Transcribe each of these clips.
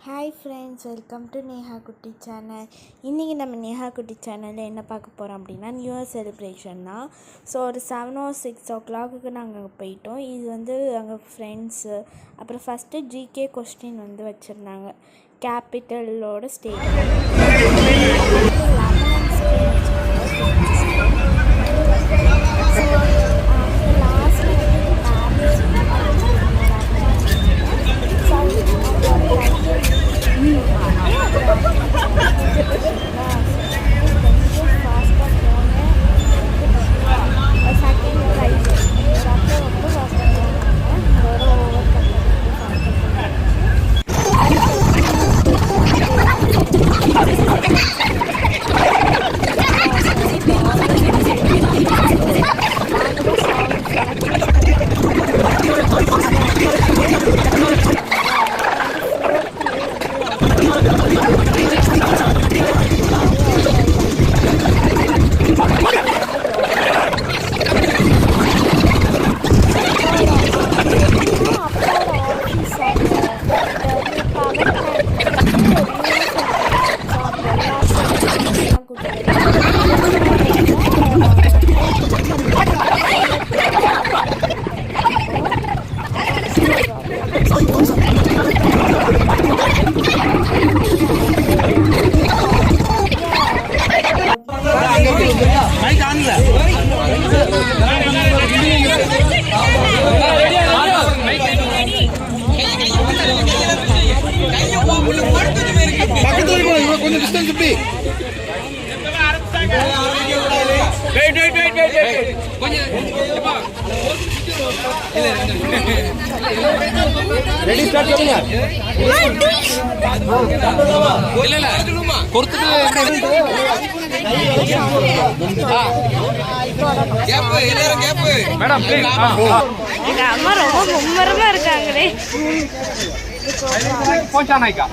Hi friends, welcome to Neha குட்டி channel. இன்றைக்கி நம்ம நேஹா குட்டி சேனலில் என்ன பார்க்க போகிறோம் அப்படின்னா நியூ இயர் செலிப்ரேஷன் தான். ஸோ ஒரு 7 or 6 நாங்கள் அங்கே போயிட்டோம். இது வந்து அங்கே ஃப்ரெண்ட்ஸு அப்புறம் ஃபஸ்ட்டு ஜிகே கொஸ்டின் வந்து வச்சுருந்தாங்க. கேபிட்டலோட ஸ்டேட் கொஞ்சம் டிஸ்டன்ஸ் இப்படி ரெடி ஸ்டார்ட் பண்ணுங்க. இல்ல இல்ல பொறுத்துட்டு கேப் எல்லாரும் கேப் மேடம் ப்ளீஸ். எங்க அம்மா ரொம்ப மும்மரமா இருக்காங்களே. போச்சானாய்க்கா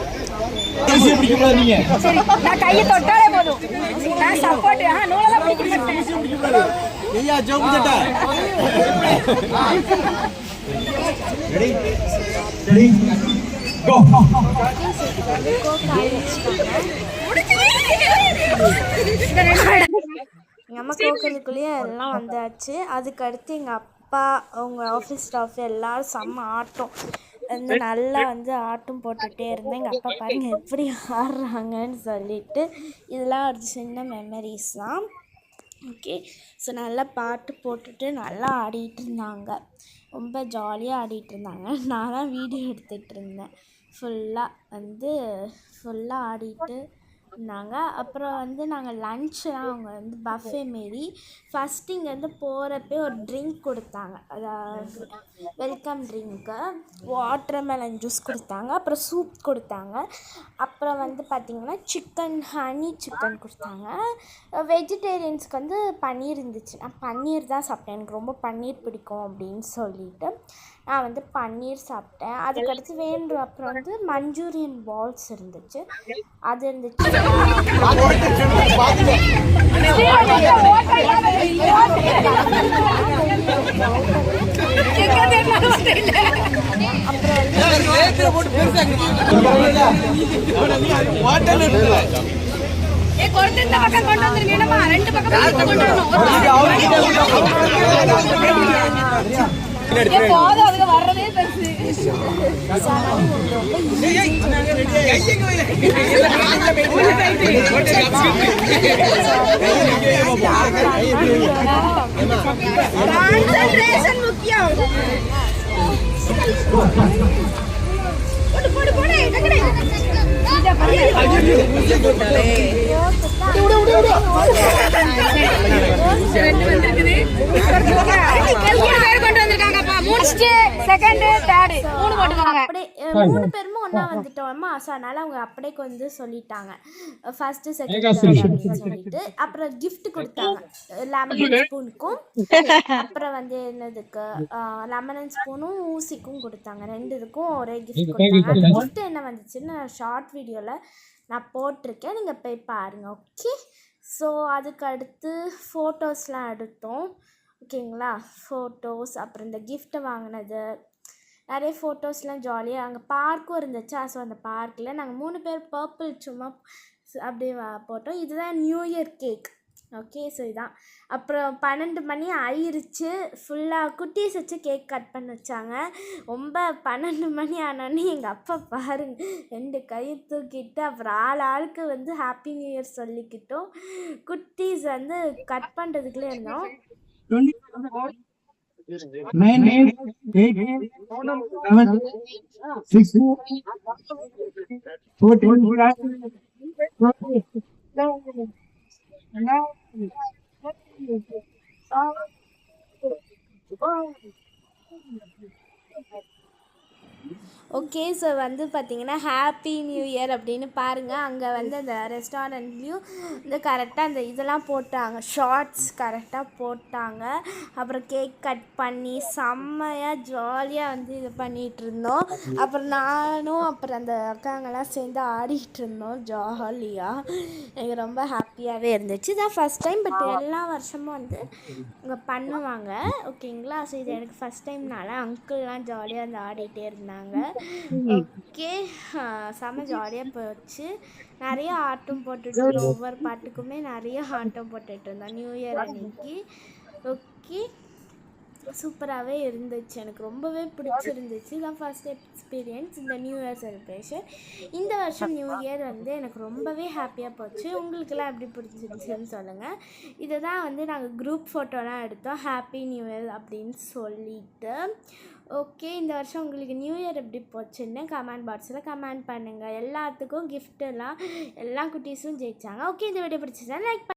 சரி, நான் கையை தொட்டாலே போதும். நான் சப்போர்ட் நூலதான் பிடிக்க மாட்டேன். ஐயா ஜம்ப் ஜட்டா ரெடி ரெடி கோ. எங்கள் அம்மா கோக்கலுக்குள்ளேயே எல்லாம் வந்தாச்சு. அதுக்கடுத்து எங்கள் அப்பா அவங்க ஆஃபீஸ் ஸ்டாஃப் எல்லோரும் செம்ம ஆட்டம் வந்து நல்லா வந்து ஆட்டம் போட்டுகிட்டே இருந்தேன். எங்கள் அப்பா பாருங்கள் எப்படி ஆடுறாங்கன்னு சொல்லிட்டு இதெல்லாம் ஒரு சின்ன மெமரிஸ் தான். ஓகே, ஸோ நல்லா பாட்டு போட்டுட்டு நல்லா ஆடிட்டு இருந்தாங்க. ரொம்ப ஜாலியாக ஆடிட்டு இருந்தாங்க. நான் வீடியோ எடுத்துகிட்டு இருந்தேன். ஃபுல்லாக ஆடிட்டு இருந்தாங்க. அப்புறம் வந்து நாங்கள் லன்ச்செலாம் அவங்க வந்து பஃபே மாரி ஃபஸ்ட்டு இங்கேருந்து போகிறப்பே ஒரு ட்ரிங்க் கொடுத்தாங்க. அதாவது வெல்கம் ட்ரிங்க்கு, வாட்டர்மெலன் ஜூஸ் கொடுத்தாங்க, அப்புறம் சூப் கொடுத்தாங்க. அப்புறம் வந்து பார்த்திங்கன்னா ஹனி சிக்கன் கொடுத்தாங்க. வெஜிடேரியன்ஸ்க்கு வந்து பன்னீர் இருந்துச்சு. நான் பன்னீர் தான் சாப்பிட்டேன். எனக்கு ரொம்ப பன்னீர் பிடிக்கும் அப்படின்னு சொல்லிட்டு நான் வந்து பன்னீர் சாப்பிட்டேன். அதுக்கடுத்து அப்புறம் வந்து மஞ்சூரியன் பால்ஸ் இருந்துச்சு, அது இருந்துச்சு. வரவே பெருசு. முக்கியம். மூணு பேருமே ஒன்றா வந்துட்டோம்மா. ஸோ அதனால் அவங்க அப்படியே வந்து சொல்லிட்டாங்க ஃபஸ்ட்டு செகண்ட் அப்படின்னு சொல்லிட்டு. அப்புறம் கிஃப்ட் கொடுத்தாங்க லெமன் ஸ்பூனுக்கும், அப்புறம் வந்து என்னதுக்கு லெமன் ஸ்பூனும் ஊசிக்கும் கொடுத்தாங்க. ரெண்டு இதுக்கும் ஒரே கிஃப்ட் கொடுத்தாங்க. கிஃப்ட் என்ன வந்துச்சுன்னு ஷார்ட் வீடியோவில் நான் போட்டிருக்கேன், நீங்கள் போய் பாருங்கள். ஓகே, ஸோ அதுக்கு அடுத்து ஃபோட்டோஸ்லாம் எடுத்தோம். ஓகேங்களா, ஃபோட்டோஸ், அப்புறம் இந்த கிஃப்ட் வாங்கினது, நிறைய ஃபோட்டோஸ்லாம் ஜாலியாக அங்கே பார்க்கும் இருந்துச்சு. ஸோ அந்த பார்க்கில் நாங்கள் 3 பேர் பர்பிள் சும்மா அப்படியே போட்டோம். இதுதான் new year cake. Okay, so இதான். அப்புறம் 12 மணி ஆயிடுச்சு. ஃபுல்லாக குட்டீஸ் வச்சு கேக் கட் பண்ண வச்சாங்க. ரொம்ப 12 மணி ஆனோடனே எங்கள் அப்பா பாருங்க 2 கையை தூக்கிட்டு அப்புறம் ஆளுக்கு வந்து ஹாப்பி நியூ இயர் சொல்லிக்கிட்டோம். குட்டீஸ் வந்து கட் பண்ணுறதுக்குள்ளே இருந்தோம். 9, 8, 7, 6, 14, ஓகே, ஸோ வந்து பார்த்திங்கன்னா ஹாப்பி நியூ இயர் அப்படின்னு பாருங்கள். அங்கே வந்து அந்த ரெஸ்டாரண்ட்லேயும் இந்த கரெக்டாக அந்த இதெல்லாம் போட்டாங்க, ஷார்ட்ஸ் கரெக்டாக போட்டாங்க. அப்புறம் கேக் கட் பண்ணி செம்மையாக ஜாலியாக வந்து இது பண்ணிகிட்டு இருந்தோம். அப்புறம் நானும் அப்புறம் அந்த அக்காங்கெல்லாம் சேர்ந்து ஆடிட்டு இருந்தோம் ஜாலியாக. எனக்கு ரொம்ப ஹாப்பியாகவே இருந்துச்சு. இதான் ஃபஸ்ட் டைம், பட் எல்லா வருஷமும் வந்து இங்கே பண்ணுவாங்க. ஓகேங்களா, ஸோ இது எனக்கு ஃபஸ்ட் டைம்னால அங்கிள்லாம் ஜாலியாக வந்து ஆடிட்டே இருந்தாங்க. ஓகே, செம்ம ஜாலியாக போச்சு. நிறைய ஆட்டம் போட்டுட்டு இருந்தோம். ஒவ்வொரு பாட்டுக்குமே நிறைய ஆட்டம் போட்டுட்டு இருந்தோம் நியூ இயர் அன்னைக்கு. ஓகே, சூப்பராகவே இருந்துச்சு. எனக்கு ரொம்பவே பிடிச்சிருந்துச்சு. இதான் ஃபர்ஸ்ட் எக்ஸ்பீரியன்ஸ் இந்த நியூ இயர் செலிப்ரேஷன். இந்த வருஷம் நியூ இயர் வந்து எனக்கு ரொம்பவே ஹாப்பியாக போச்சு. உங்களுக்கெல்லாம் எப்படி பிடிச்சிருந்துச்சுன்னு சொல்லுங்கள். இதை தான் வந்து நாங்கள் குரூப் ஃபோட்டோலாம் எடுத்தோம், ஹாப்பி நியூ இயர் அப்படின்னு சொல்லிட்டு. ஓகே, இந்த வருஷம் உங்களுக்கு நியூ இயர் எப்படி போச்சுன்னு கமெண்ட் பாக்ஸில் கமெண்ட் பண்ணுங்கள். எல்லாத்துக்கும் கிஃப்டெல்லாம் எல்லா குட்டீஸும் ஜெயிச்சாங்க. ஓகே, இந்த வீடியோ பிடிச்சிருந்தா லைக்